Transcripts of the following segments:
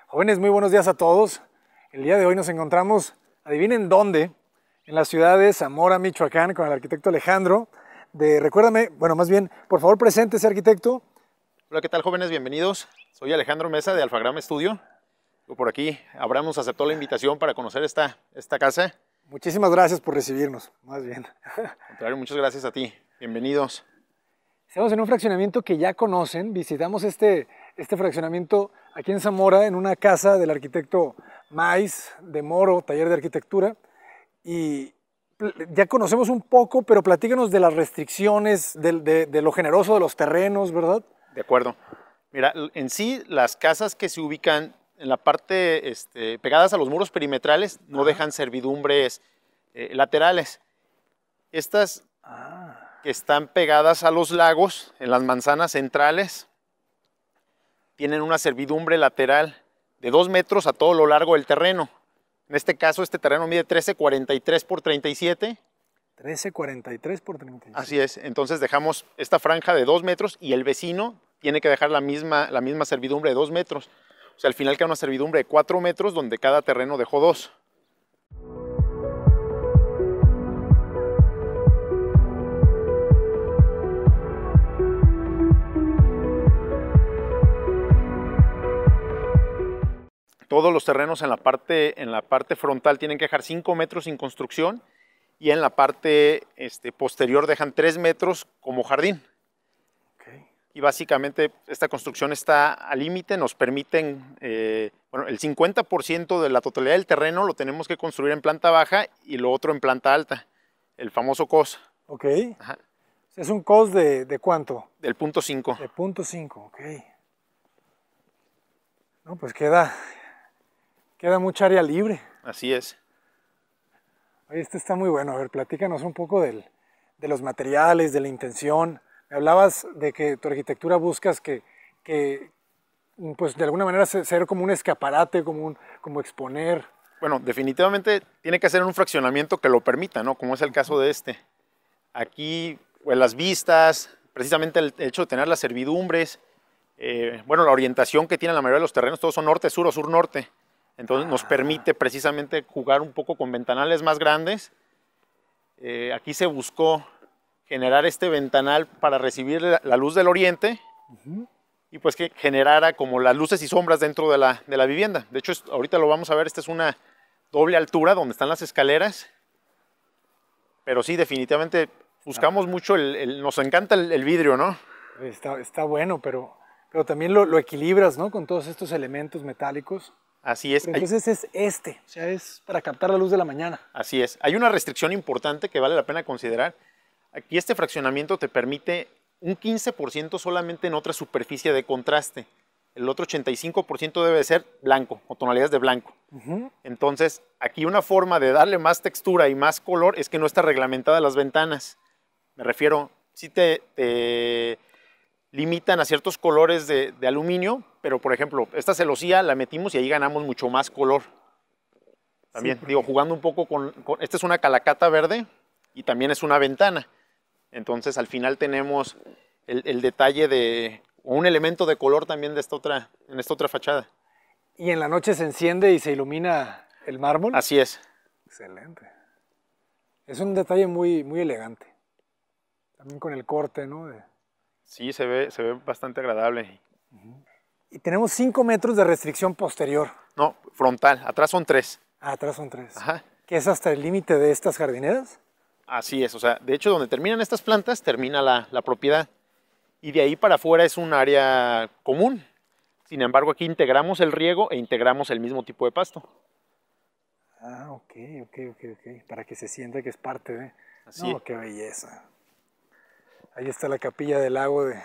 Jóvenes, muy buenos días a todos. El día de hoy nos encontramos, adivinen dónde, en la ciudad de Zamora, Michoacán, con el arquitecto Alejandro. Recuérdame, bueno, más bien, por favor, preséntese, arquitecto. Hola, ¿qué tal, jóvenes? Bienvenidos. Soy Alejandro Mesa de Alfagram Studio. Por aquí, Abraham nos aceptó la invitación para conocer esta casa. Muchísimas gracias por recibirnos, más bien. Al contrario, muchas gracias a ti. Bienvenidos. Estamos en un fraccionamiento que ya conocen. Visitamos este fraccionamiento aquí en Zamora, en una casa del arquitecto Maiz de Moro, taller de arquitectura. Y ya conocemos un poco, pero platícanos de las restricciones, de lo generoso de los terrenos, ¿verdad? De acuerdo. Mira, en sí, las casas que se ubican en la parte pegadas a los muros perimetrales no dejan servidumbres laterales. Estas que están pegadas a los lagos, en las manzanas centrales, tienen una servidumbre lateral de 2 metros a todo lo largo del terreno. En este caso, este terreno mide 1343 por 37. 1343 por 37. Así es. Entonces dejamos esta franja de 2 metros y el vecino tiene que dejar la misma servidumbre de 2 metros. O sea, al final queda una servidumbre de 4 metros donde cada terreno dejó 2. Todos los terrenos en la parte frontal tienen que dejar 5 metros sin construcción y en la parte posterior dejan 3 metros como jardín. Okay. Y básicamente esta construcción está al límite, nos permiten, bueno, el 50% de la totalidad del terreno lo tenemos que construir en planta baja y lo otro en planta alta, el famoso COS. Ok. Ajá. ¿Es un COS de cuánto? Del 0.5. De 0.5, ok. No, pues queda mucha área libre. Así es. Oye, este está muy bueno. A ver, platícanos un poco de los materiales, de la intención. Me hablabas de que tu arquitectura buscas que pues de alguna manera ser como un escaparate, como exponer. Bueno, definitivamente tiene que ser un fraccionamiento que lo permita, ¿no? Como es el caso de este. Aquí, pues las vistas, precisamente el hecho de tener las servidumbres, bueno, la orientación que tienen la mayoría de los terrenos, todos son norte-sur o sur-norte. Entonces nos permite precisamente jugar un poco con ventanales más grandes. Aquí se buscó generar este ventanal para recibir la luz del oriente y pues que generara como las luces y sombras dentro de la vivienda. De hecho, ahorita lo vamos a ver, esta es una doble altura donde están las escaleras. Pero sí, definitivamente buscamos mucho, nos encanta el vidrio, ¿no? Está bueno, pero también lo equilibras, ¿no? Con todos estos elementos metálicos. Así es. Pero entonces o sea, es para captar la luz de la mañana. Así es. Hay una restricción importante que vale la pena considerar. Aquí este fraccionamiento te permite un 15% solamente en otra superficie de contraste. El otro 85% debe ser blanco, o tonalidades de blanco. Entonces, aquí una forma de darle más textura y más color es que no está reglamentada las ventanas. Me refiero, si te limitan a ciertos colores de aluminio, pero por ejemplo, esta celosía la metimos y ahí ganamos mucho más color. También, sí, digo, jugando un poco esta es una calacata verde y también es una ventana. Entonces al final tenemos el detalle de un elemento de color también en esta otra fachada. ¿Y en la noche se enciende y se ilumina el mármol? Así es. Excelente. Es un detalle muy, muy elegante. También con el corte, ¿no? Sí, se ve bastante agradable. Y tenemos 5 metros de restricción posterior. No, frontal. Atrás son 3. Ah, atrás son 3. Ajá. ¿Qué es hasta el límite de estas jardineras? Así es. O sea, de hecho, donde terminan estas plantas, termina la propiedad. Y de ahí para afuera es un área común. Sin embargo, aquí integramos el riego e integramos el mismo tipo de pasto. Ah, ok. Para que se sienta que es parte de... Así. No, qué belleza. Ahí está la capilla del lago de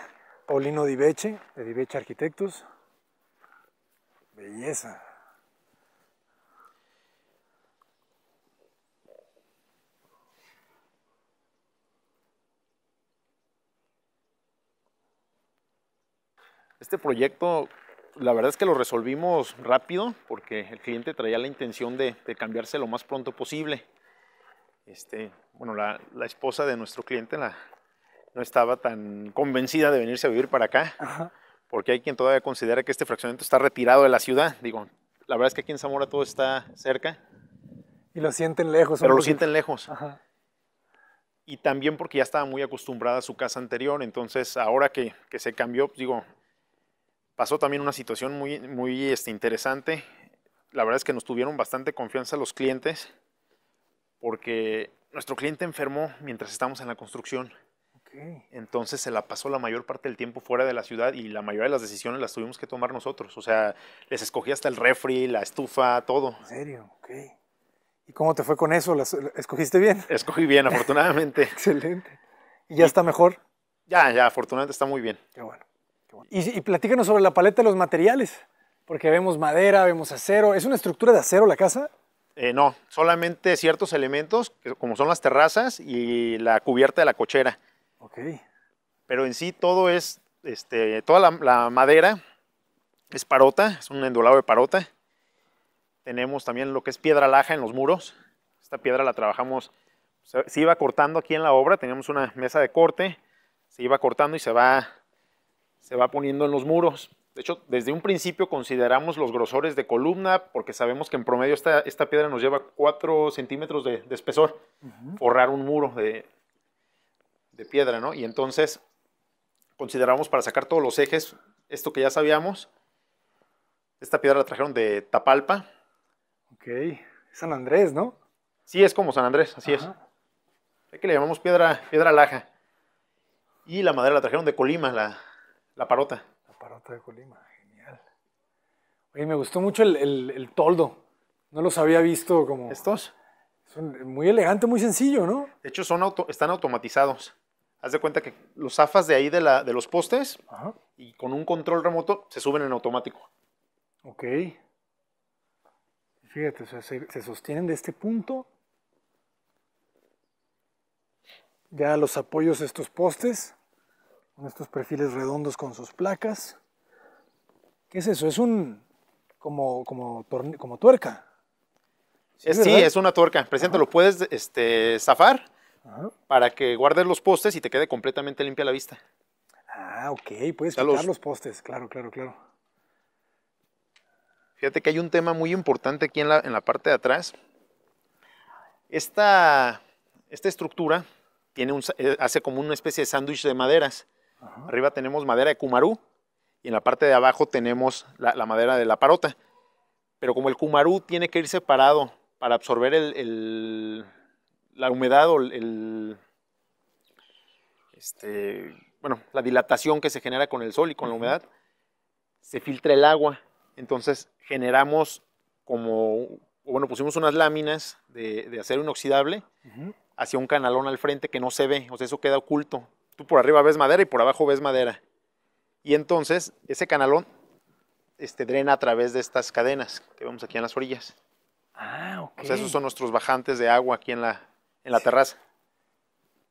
Paulino Di Becce, de Di Becce Arquitectos. Belleza. Este proyecto, la verdad es que lo resolvimos rápido porque el cliente traía la intención de cambiarse lo más pronto posible. Bueno, la esposa de nuestro cliente no estaba tan convencida de venirse a vivir para acá. Ajá. porque hay quien todavía considera que este fraccionamiento está retirado de la ciudad. Digo, la verdad es que aquí en Zamora todo está cerca. Y lo sienten lejos. Pero lo sienten lejos. Ajá. Y también porque ya estaba muy acostumbrada a su casa anterior, entonces ahora que se cambió, digo, pasó también una situación muy interesante. La verdad es que nos tuvieron bastante confianza los clientes, porque nuestro cliente enfermó mientras estábamos en la construcción. Okay. Entonces se la pasó la mayor parte del tiempo fuera de la ciudad y la mayoría de las decisiones las tuvimos que tomar nosotros. O sea, les escogí hasta el refri, la estufa, todo. ¿En serio? Ok. ¿Y cómo te fue con eso? ¿Escogiste bien? Escogí bien, afortunadamente. Excelente. ¿Y ya está mejor? Ya, afortunadamente está muy bien. Qué bueno. Qué bueno. Y platícanos sobre la paleta de los materiales, porque vemos madera, vemos acero. ¿Es una estructura de acero la casa? No, solamente ciertos elementos, como son las terrazas y la cubierta de la cochera. Ok. Pero en sí todo es, toda la madera es parota, es un endolado de parota. Tenemos también lo que es piedra laja en los muros. Esta piedra la trabajamos, se iba cortando aquí en la obra, teníamos una mesa de corte, se iba cortando y se va poniendo en los muros. De hecho, desde un principio consideramos los grosores de columna, porque sabemos que en promedio esta piedra nos lleva 4 centímetros de espesor, forrar un muro de piedra, ¿no? Y entonces consideramos para sacar todos los ejes, esto que ya sabíamos. Esta piedra la trajeron de Tapalpa. Ok, San Andrés, ¿no? Sí, es como San Andrés, así es. Aquí le llamamos piedra laja. Y la madera la trajeron de Colima, la parota. La parota de Colima, genial. Oye, me gustó mucho el toldo. No los había visto como... ¿Estos? Son muy elegante, muy sencillo, ¿no? De hecho, están automatizados. Haz de cuenta que los zafas de ahí de los postes y con un control remoto se suben en automático. Ok. Fíjate, o sea, se sostienen de este punto. Ya los apoyos estos postes, con estos perfiles redondos con sus placas. ¿Qué es eso? Es como tuerca. Sí, es una tuerca. Presidente, lo puedes zafar para que guardes los postes y te quede completamente limpia la vista. Ah, ok. Puedes quitar los postes. Claro. Fíjate que hay un tema muy importante aquí en la parte de atrás. Esta estructura hace como una especie de sándwich de maderas. Arriba tenemos madera de cumarú y en la parte de abajo tenemos la madera de la parota. Pero como el cumarú tiene que ir separado para absorber la humedad o la dilatación que se genera con el sol y con la humedad, se filtra el agua. Entonces generamos pusimos unas láminas de acero inoxidable hacia un canalón al frente que no se ve, o sea, eso queda oculto. Tú por arriba ves madera y por abajo ves madera. Y entonces ese canalón drena a través de estas cadenas que vemos aquí en las orillas. Ah, ok. O sea, esos son nuestros bajantes de agua aquí en la terraza.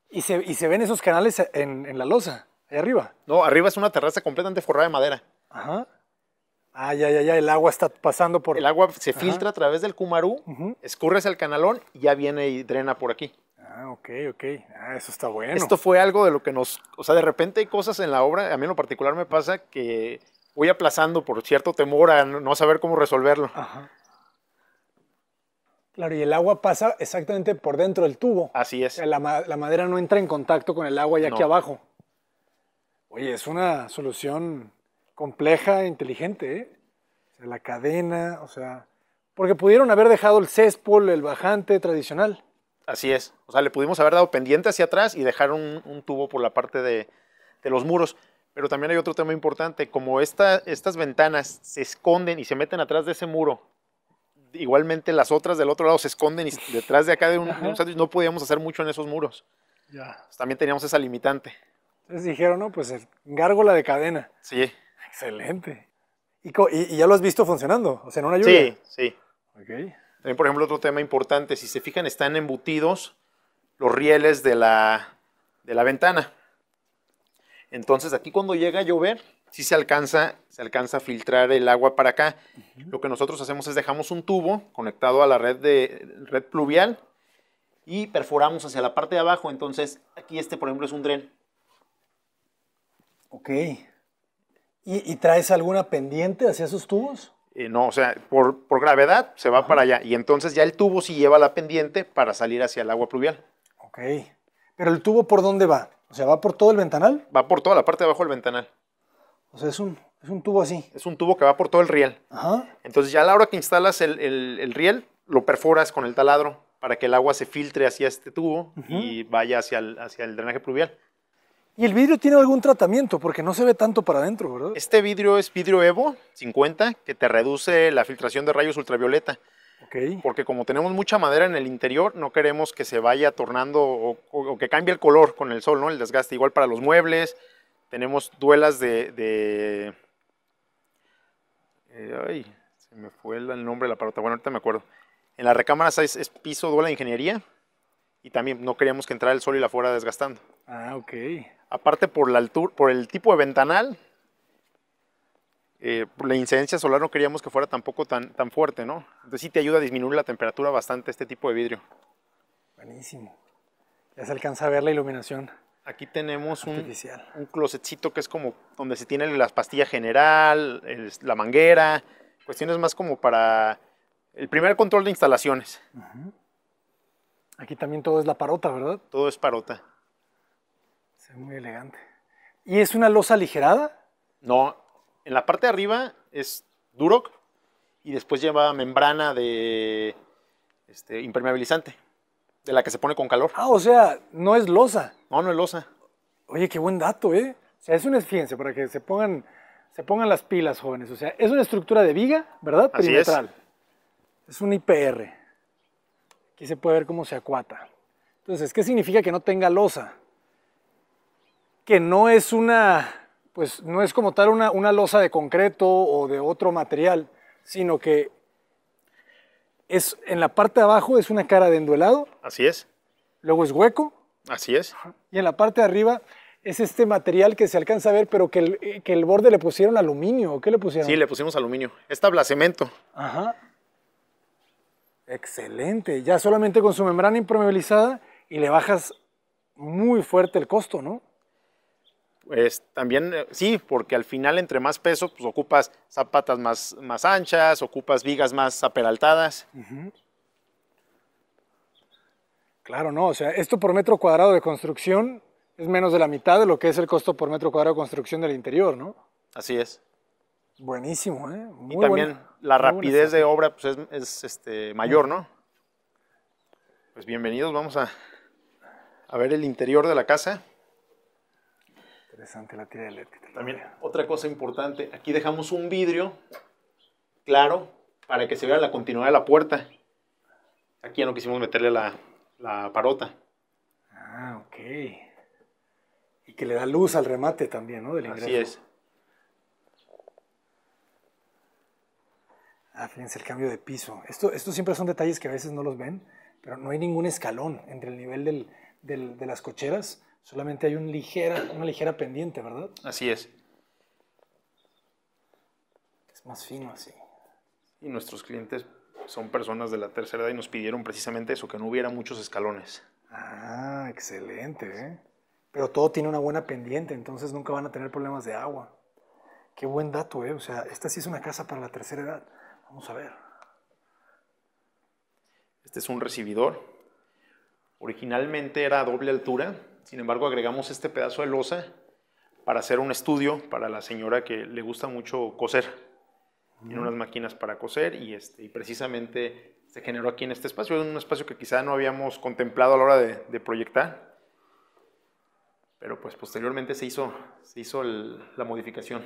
¿Y se ven esos canales en la losa, ahí arriba? No, arriba es una terraza completamente forrada de madera. Ajá. Ah, ya, el agua está pasando por... El agua se filtra a través del cumarú, escurre hacia el canalón y ya viene y drena por aquí. Ah, ok. Ah, eso está bueno. Esto fue algo de lo que o sea, de repente hay cosas en la obra, a mí en lo particular me pasa que voy aplazando por cierto temor a no saber cómo resolverlo. Ajá. Claro, y el agua pasa exactamente por dentro del tubo. Así es. O sea, la madera no entra en contacto con el agua ya aquí abajo. Oye, es una solución compleja e inteligente, ¿eh? O sea, la cadena, o sea... Porque pudieron haber dejado el céspol, el bajante tradicional. Así es. O sea, le pudimos haber dado pendiente hacia atrás y dejar un tubo por la parte de los muros. Pero también hay otro tema importante. Como estas ventanas se esconden y se meten atrás de ese muro, igualmente las otras del otro lado se esconden y detrás de acá de un sándwich no podíamos hacer mucho en esos muros. Ya. Pues también teníamos esa limitante. Entonces dijeron, no, pues gárgola de cadena. Sí. Excelente. ¿Y ya lo has visto funcionando? O sea, en una lluvia. Sí. Okay. También, por ejemplo, otro tema importante, si se fijan, están embutidos los rieles de la ventana. Entonces, aquí cuando llega a llover, sí se alcanza a filtrar el agua para acá. Lo que nosotros hacemos es dejamos un tubo conectado a la red pluvial y perforamos hacia la parte de abajo. Entonces, aquí por ejemplo, es un dren. Ok. ¿Y traes alguna pendiente hacia esos tubos? No, o sea, por gravedad se va para allá. Y entonces ya el tubo sí lleva la pendiente para salir hacia el agua pluvial. Ok. ¿Pero el tubo por dónde va? O sea, ¿va por todo el ventanal? Va por toda la parte de abajo del ventanal. O sea, es un tubo así. Es un tubo que va por todo el riel. Ajá. Entonces ya a la hora que instalas el riel, lo perforas con el taladro para que el agua se filtre hacia este tubo y vaya hacia el drenaje pluvial. ¿Y el vidrio tiene algún tratamiento? Porque no se ve tanto para adentro, ¿verdad? Este vidrio es vidrio Evo 50, que te reduce la filtración de rayos ultravioleta. Ok. Porque como tenemos mucha madera en el interior, no queremos que se vaya tornando o que cambie el color con el sol, ¿no? El desgaste. Igual para los muebles, tenemos duelas ay, se me fue el nombre de la parota. Bueno, ahorita me acuerdo. En las recámaras es piso duela de ingeniería y también no queríamos que entrara el sol y la fuera desgastando. Ah, ok. Aparte por la altura, por el tipo de ventanal, por la incidencia solar no queríamos que fuera tampoco tan fuerte, ¿no? Entonces sí te ayuda a disminuir la temperatura bastante este tipo de vidrio. Buenísimo. Ya se alcanza a ver la iluminación Aquí tenemos un artificial. closetcito que es como donde se tiene la pastilla general, la manguera, cuestiones más como para el primer control de instalaciones. Aquí también todo es la parota, ¿verdad? Todo es parota. Se ve muy elegante. ¿Y es una losa aligerada? No, en la parte de arriba es Duroc y después lleva membrana de impermeabilizante, de la que se pone con calor. Ah, o sea, no es losa. No, no es losa. Oye, qué buen dato, ¿eh? O sea, es una, fíjense, para que se pongan las pilas, jóvenes. O sea, es una estructura de viga, ¿verdad? Así Perimetral. Es un IPR. Aquí se puede ver cómo se acuata. Entonces, ¿qué significa que no tenga losa? Que no es pues no es como tal una losa de concreto o de otro material, sino que en la parte de abajo es una cara de enduelado, Así es. luego es hueco, Así es. y en la parte de arriba es este material que se alcanza a ver, pero que el borde le pusieron aluminio. ¿O qué le pusieron? Sí, le pusimos aluminio. Es tablacemento. Ajá. Excelente. Ya solamente con su membrana impermeabilizada y le bajas muy fuerte el costo, ¿no? Pues también, sí, porque al final entre más peso, pues ocupas zapatas más anchas, ocupas vigas más aperaltadas. Claro, no. O sea, esto por metro cuadrado de construcción es menos de la mitad de lo que es el costo por metro cuadrado de construcción del interior, ¿no? Así es. Buenísimo, ¿eh? Y también la rapidez de obra pues, es mayor, ¿no? Pues bienvenidos, vamos a ver el interior de la casa. Interesante la tira eléctrica. También otra cosa importante, aquí dejamos un vidrio claro para que se vea la continuidad de la puerta. Aquí ya no quisimos meterle la parota. Ah, ok. Y que le da luz al remate también, ¿no? Del ingreso. Así es. Ah, fíjense el cambio de piso. Estos siempre son detalles que a veces no los ven, pero no hay ningún escalón entre el nivel de las cocheras. Solamente hay una ligera pendiente, ¿verdad? Así es. Es más fino así. Y nuestros clientes son personas de la tercera edad y nos pidieron precisamente eso, que no hubiera muchos escalones. Ah, excelente, ¿eh? Pero todo tiene una buena pendiente, entonces nunca van a tener problemas de agua. Qué buen dato, ¿eh? O sea, esta sí es una casa para la tercera edad. Vamos a ver. Este es un recibidor. Originalmente era a doble altura, sin embargo agregamos este pedazo de losa para hacer un estudio para la señora que le gusta mucho coser. Tiene unas máquinas para coser y precisamente se generó aquí en este espacio. Un espacio que quizá no habíamos contemplado a la hora de proyectar, pero pues posteriormente se hizo la modificación.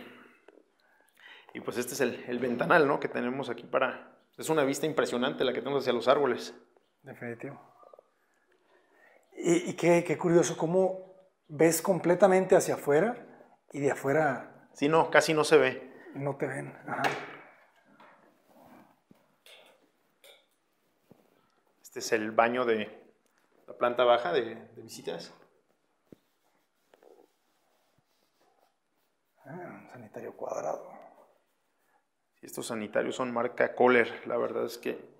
Y pues este es el ventanal, ¿no? Que tenemos aquí es una vista impresionante la que tenemos hacia los árboles. Definitivo. Y qué curioso, cómo ves completamente hacia afuera y de afuera... Sí, no, casi no se ve. No te ven. Ajá. Este es el baño de la planta baja de visitas. Un sanitario cuadrado. Estos sanitarios son marca Kohler. La verdad es que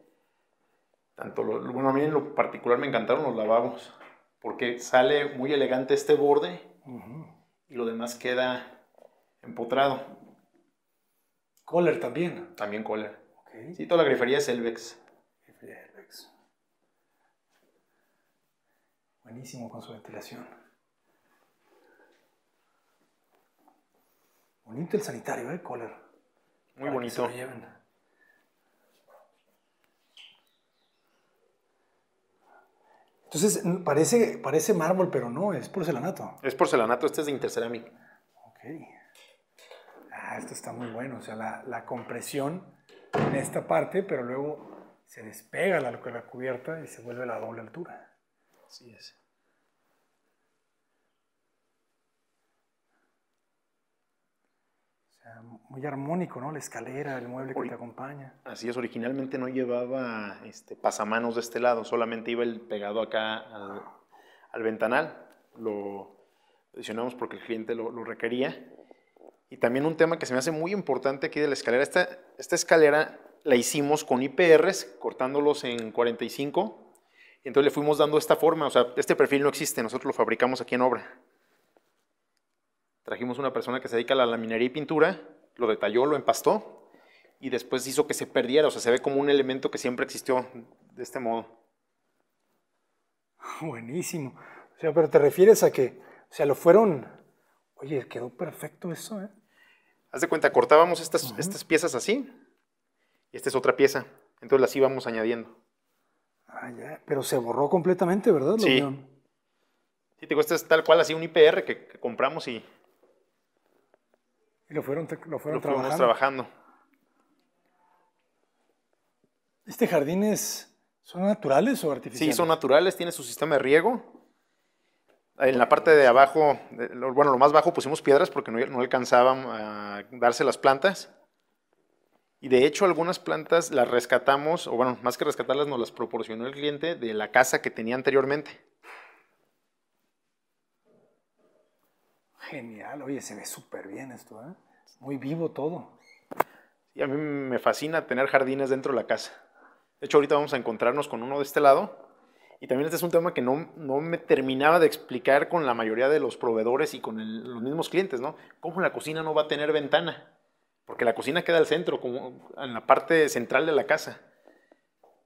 bueno, a mí en lo particular me encantaron los lavabos porque sale muy elegante este borde y lo demás queda empotrado. Kohler también. También Kohler. Ok. Sí, toda la grifería es Elvex. Helvex. Buenísimo con su ventilación. Bonito el sanitario, Kohler. Muy Para que bonito. se lo lleven. Entonces, parece mármol, pero no, es porcelanato. Es porcelanato, este es de Interceramic. Ok. Ah, esto está muy bueno. O sea, la compresión en esta parte, pero luego se despega la cubierta y se vuelve a la doble altura. Así es. O sea, muy armónico, ¿no? La escalera, el mueble que te acompaña. Así es, originalmente no llevaba pasamanos de este lado, solamente iba el pegado acá al ventanal. Lo adicionamos porque el cliente lo requería. Y también un tema que se me hace muy importante aquí de la escalera. Esta escalera la hicimos con IPRs, cortándolos en 45. Y entonces le fuimos dando esta forma. O sea, este perfil no existe, nosotros lo fabricamos aquí en obra. Trajimos una persona que se dedica a la laminería y pintura, lo detalló, lo empastó y después hizo que se perdiera. O sea, se ve como un elemento que siempre existió de este modo. Buenísimo. O sea, pero te refieres a que, o sea, lo fueron... Oye, quedó perfecto eso, ¿eh? Haz de cuenta, cortábamos estas piezas así y esta es otra pieza. Entonces las íbamos añadiendo. Ah, ya. Pero se borró completamente, ¿verdad? Sí. Sí, te digo, este es tal cual así un IPR que compramos y lo fueron fuimos trabajando. ¿Este jardines son naturales o artificiales? Sí, son naturales, tiene su sistema de riego. En la parte de abajo, bueno, lo más bajo pusimos piedras porque no alcanzaban a darse las plantas. Y de hecho algunas plantas las rescatamos, o bueno, más que rescatarlas nos las proporcionó el cliente de la casa que tenía anteriormente. Genial, oye, se ve súper bien esto, ¿eh? Muy vivo todo. Y a mí me fascina tener jardines dentro de la casa. De hecho, ahorita vamos a encontrarnos con uno de este lado. Y también este es un tema que no me terminaba de explicar con la mayoría de los proveedores y con los mismos clientes, ¿no? ¿Cómo la cocina no va a tener ventana? Porque la cocina queda al centro, como en la parte central de la casa.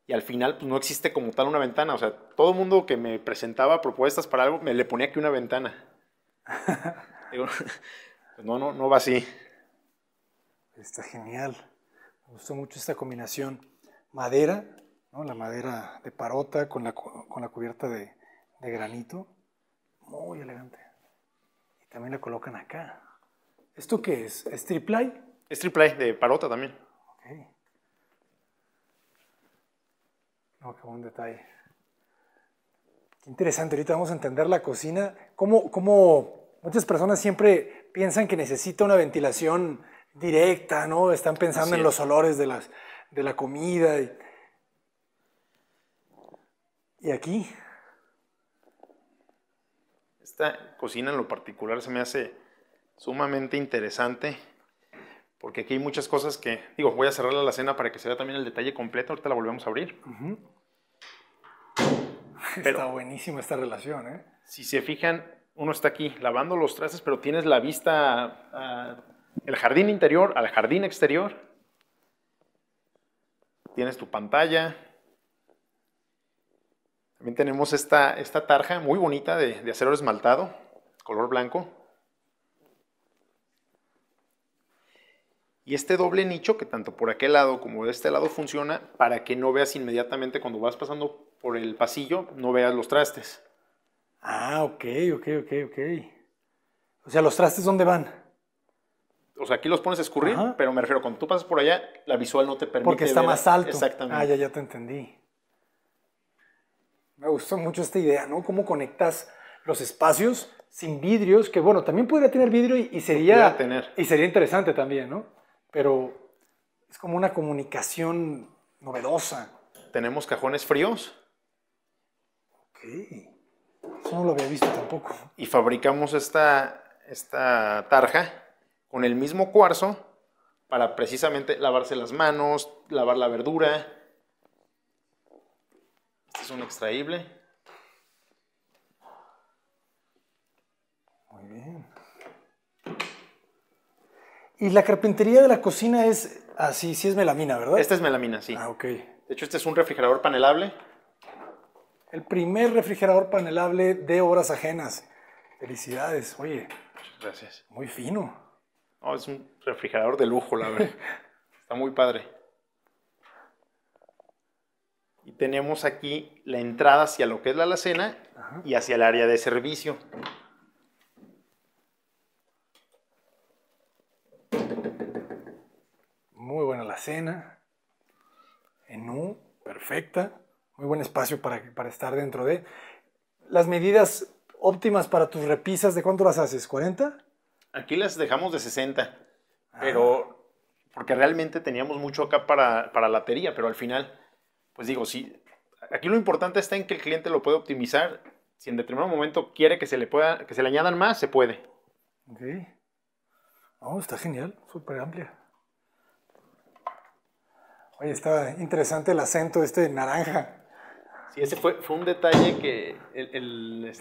Y al final pues, no existe como tal una ventana. O sea, todo el mundo que me presentaba propuestas para algo, me le ponía aquí una ventana. Digo, pues no va así. Está genial. Me gustó mucho esta combinación. Madera, ¿no? La madera de parota con la cubierta de granito. Muy elegante. Y también la colocan acá. ¿Esto qué es? ¿Es triplay? Es triple de parota también. Ok. No, qué buen detalle. Qué interesante. Ahorita vamos a entender la cocina. ¿Cómo muchas personas siempre piensan que necesita una ventilación directa, ¿no? Están pensando en los olores de la comida. ¿Y aquí? Esta cocina en lo particular se me hace sumamente interesante porque aquí hay muchas cosas que, digo, voy a cerrar la alacena para que se vea también el detalle completo, ahorita la volvemos a abrir. Está buenísima esta relación, ¿eh? Si se fijan, uno está aquí lavando los trastes, pero tienes la vista el jardín interior al jardín exterior. Tienes tu pantalla. También tenemos esta tarja muy bonita de acero esmaltado, color blanco. Y este doble nicho, que tanto por aquel lado como de este lado funciona, para que no veas inmediatamente cuando vas pasando por el pasillo, no veas los trastes. Ah, ok. O sea, ¿los trastes dónde van? O sea, aquí los pones a escurrir, pero me refiero, cuando tú pasas por allá, la visual no te permite porque está ver más alto. Exactamente. Ah, ya te entendí. Me gustó mucho esta idea, ¿no? Cómo conectas los espacios sin vidrios, que bueno, también podría tener vidrio y sería interesante también, ¿no? Pero es como una comunicación novedosa. Tenemos cajones fríos. Ok. Eso no lo había visto tampoco. Y fabricamos esta tarja con el mismo cuarzo para precisamente lavarse las manos, lavar la verdura. Este es un extraíble. Muy bien. Y la carpintería de la cocina es así, sí es melamina, ¿verdad? Esta es melamina, sí. Ah, ok. De hecho, este es un refrigerador panelable. El primer refrigerador panelable de obras ajenas. Felicidades. Oye, Gracias. muy fino. No, es un refrigerador de lujo, la verdad. Está muy padre. Y tenemos aquí la entrada hacia lo que es la alacena y hacia el área de servicio. Muy buena la cena. Menú, perfecta. Muy buen espacio para estar dentro de. Las medidas óptimas para tus repisas, ¿de cuánto las haces? ¿40? Aquí las dejamos de 60, pero porque realmente teníamos mucho acá para latería, pero al final, pues digo, sí, aquí lo importante está en que el cliente lo puede optimizar. Si en determinado momento quiere que se le añadan más, se puede. Ok. Oh, está genial, súper amplia. Oye, está interesante el acento este naranja. Sí, ese fue un detalle que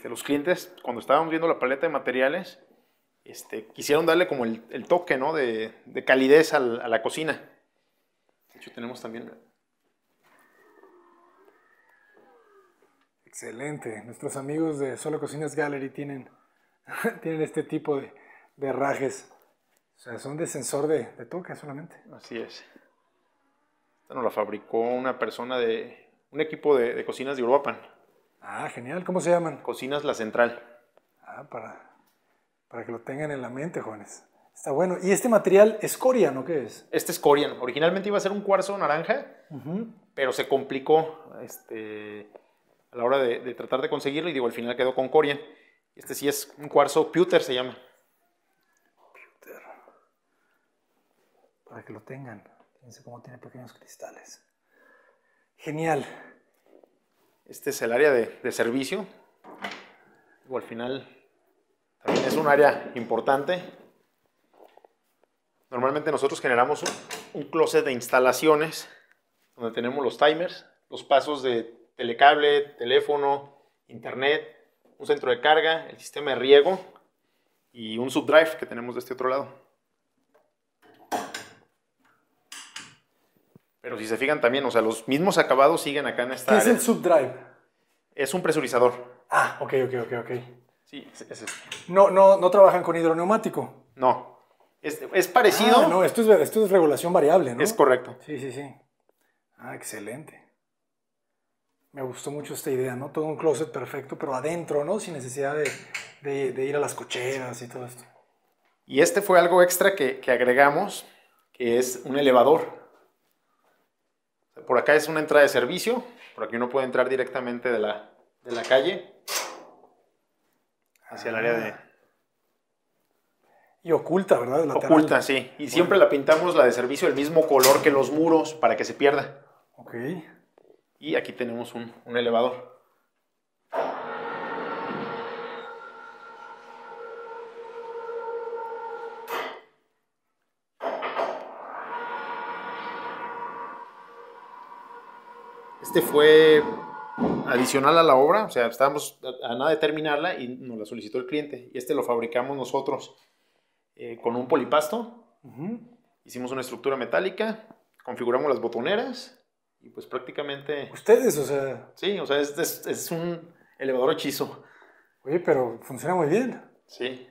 los clientes, cuando estábamos viendo la paleta de materiales, quisieron darle como el toque, ¿no? de calidez a la cocina. De hecho, tenemos también... Excelente. Nuestros amigos de Solo Cocinas Gallery tienen este tipo de herrajes. O sea, son de sensor de toque solamente. Así es. Esta nos la fabricó una persona un equipo de cocinas de Uruapan. Ah, genial. ¿Cómo se llaman? Cocinas La Central. Ah, para que lo tengan en la mente, jóvenes. Está bueno. ¿Y este material es Corian o qué es? Este es Corian. Originalmente iba a ser un cuarzo naranja, pero se complicó a la hora de tratar de conseguirlo y digo, al final quedó con Corian. Este sí es un cuarzo Pewter, se llama. Pewter. Para que lo tengan. Fíjense cómo tiene pequeños cristales. Genial. Este es el área de servicio. Digo, al final también es un área importante. Normalmente nosotros generamos un closet de instalaciones donde tenemos los timers, los pasos de telecable, teléfono, internet, un centro de carga, el sistema de riego y un subdrive que tenemos de este otro lado. Pero si se fijan también, o sea, los mismos acabados siguen acá en esta área. ¿Qué es el subdrive? Es un presurizador. Ah, ok. Sí, es este. No trabajan con hidroneumático. No. Es parecido. Ah, no, esto es regulación variable, ¿no? Es correcto. Sí. Ah, excelente. Me gustó mucho esta idea, ¿no? Todo un closet perfecto, pero adentro, ¿no? Sin necesidad de ir a las cocheras y todo esto. Y este fue algo extra que agregamos, que es un elevador. Por acá es una entrada de servicio, por aquí uno puede entrar directamente de la calle hacia el área de... Y oculta, ¿verdad? Lateral. Oculta, sí. Y siempre la pintamos la de servicio el mismo color que los muros para que se pierda. Ok. Y aquí tenemos un elevador. Este fue adicional a la obra, o sea, estábamos a nada de terminarla y nos la solicitó el cliente. Y lo fabricamos nosotros con un polipasto. Hicimos una estructura metálica, configuramos las botoneras y pues prácticamente... ¿Ustedes? O sea... Sí, o sea, es un elevador hechizo. Oye, pero funciona muy bien. Sí.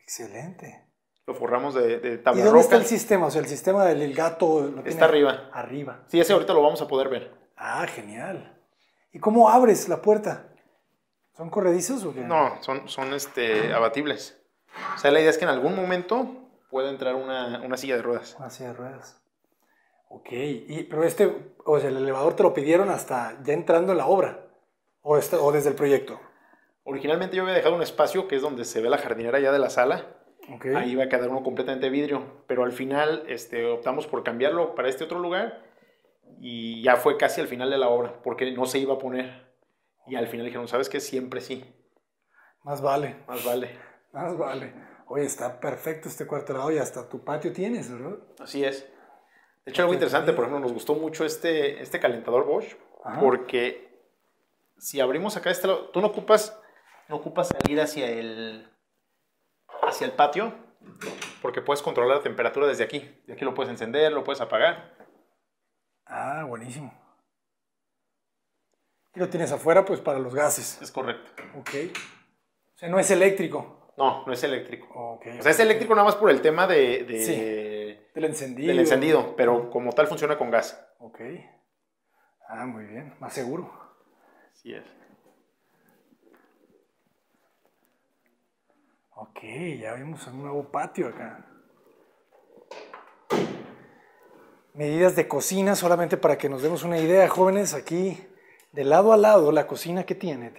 Excelente. Lo forramos de tabla ¿Y dónde roca. está el sistema? O sea, el sistema del gato... Está arriba. Arriba. Sí, ese ahorita lo vamos a poder ver. Ah, genial. ¿Y cómo abres la puerta? ¿Son corredizos o qué? No, son abatibles. O sea, la idea es que en algún momento pueda entrar una silla de ruedas. Una silla de ruedas. Ok, pero o sea, el elevador te lo pidieron hasta ya entrando en la obra, o desde el proyecto. Originalmente yo había dejado un espacio que es donde se ve la jardinera ya de la sala. Okay. Ahí iba a quedar uno completamente vidrio, pero al final optamos por cambiarlo para este otro lugar y ya fue casi al final de la obra, porque no se iba a poner. Y al final dijeron, ¿sabes qué? Siempre sí. Más vale. Más vale. Más vale. Oye, está perfecto este cuarto lado y hasta tu patio tienes, ¿verdad? Así es. De hecho, algo interesante, por ejemplo, nos gustó mucho este calentador Bosch, porque si abrimos acá lado, tú no ocupas salir hacia el patio porque puedes controlar la temperatura desde aquí. De aquí lo puedes encender, lo puedes apagar. Ah, buenísimo. Y lo tienes afuera, pues, para los gases. Es correcto. Ok. O sea, no es eléctrico. No, no es eléctrico. Okay, o sea, es eléctrico nada más por el tema sí, del encendido, pero como tal funciona con gas. Ok. Ah, muy bien. Más seguro. Así es. Ok, ya vimos un nuevo patio acá. Medidas de cocina, solamente para que nos demos una idea, jóvenes, aquí de lado a lado, la cocina que tiene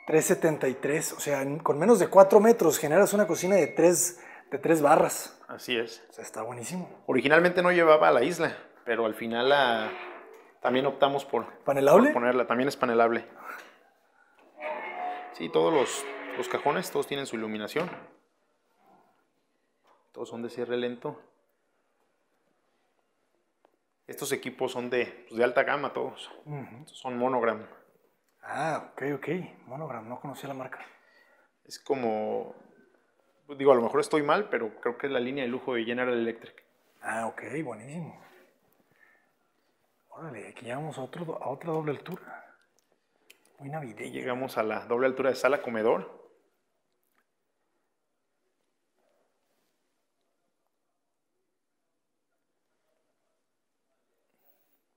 373, o sea, con menos de 4 metros generas una cocina de 3 barras. Así es. O sea, está buenísimo. Originalmente no llevaba a la isla, pero al final también optamos por ponerla. También es panelable. Sí, todos los cajones, todos tienen su iluminación. Todos son de cierre lento. Estos equipos son de alta gama todos. Estos son Monogram. Ah, ok. Monogram, no conocía la marca. Es como, digo, a lo mejor estoy mal, pero creo que es la línea de lujo de General Electric. Ah, ok, buenísimo. Órale, aquí llegamos a otra doble altura. Muy navideño. Llegamos a la doble altura de sala-comedor.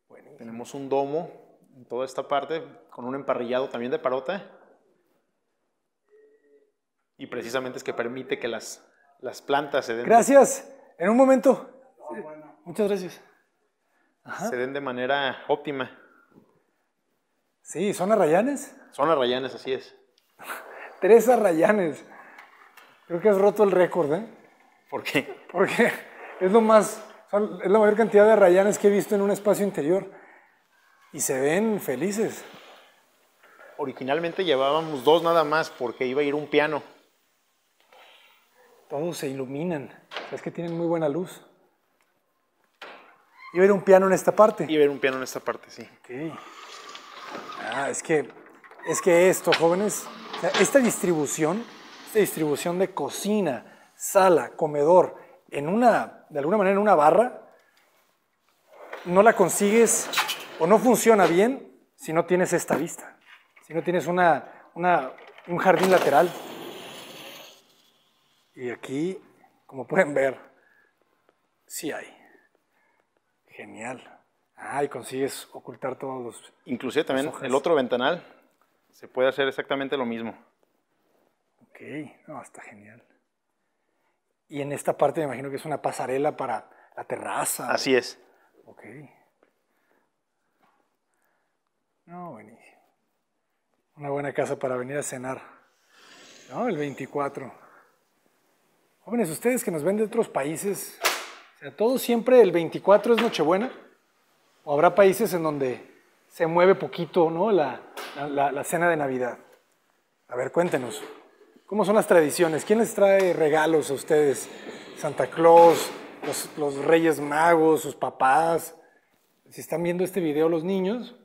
Buenísimo. Tenemos un domo en toda esta parte con un emparrillado también de parota. Y precisamente es que permite que las plantas se den... Gracias. En un momento. Muchas gracias. Se den de manera óptima. Sí, ¿son arrayanes? Son arrayanes, así es. 3 arrayanes. Creo que has roto el récord, ¿eh? ¿Por qué? Porque es la mayor cantidad de arrayanes que he visto en un espacio interior. Y se ven felices. Originalmente llevábamos 2 nada más porque iba a ir un piano. Todos se iluminan. Es que tienen muy buena luz. ¿Iba a ir un piano en esta parte? Iba a ir un piano en esta parte, sí. Ok. Ah, es que esto, jóvenes, o sea, esta distribución de cocina, sala, comedor, de alguna manera en una barra, no la consigues o no funciona bien si no tienes esta vista, si no tienes un jardín lateral. Y aquí, como pueden ver, sí hay. Genial. Ah, y consigues ocultar todos los... Inclusive también el otro ventanal se puede hacer exactamente lo mismo. Ok, no, está genial. Y en esta parte me imagino que es una pasarela para la terraza. Así es. Ok. No, buenísimo. Una buena casa para venir a cenar. ¿No? El 24. Jóvenes, ustedes que nos ven de otros países, o sea, todo siempre el 24 es Nochebuena. ¿O habrá países en donde se mueve poquito, ¿no? la cena de Navidad? A ver, cuéntenos. ¿Cómo son las tradiciones? ¿Quién les trae regalos a ustedes? ¿Santa Claus? ¿Los Reyes Magos? ¿Sus papás? Si están viendo este video los niños,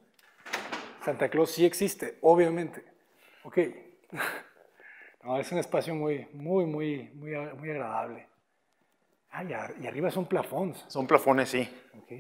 Santa Claus sí existe, obviamente. Ok. No, es un espacio muy agradable. Ah, y arriba son plafones. Son plafones, sí. Ok.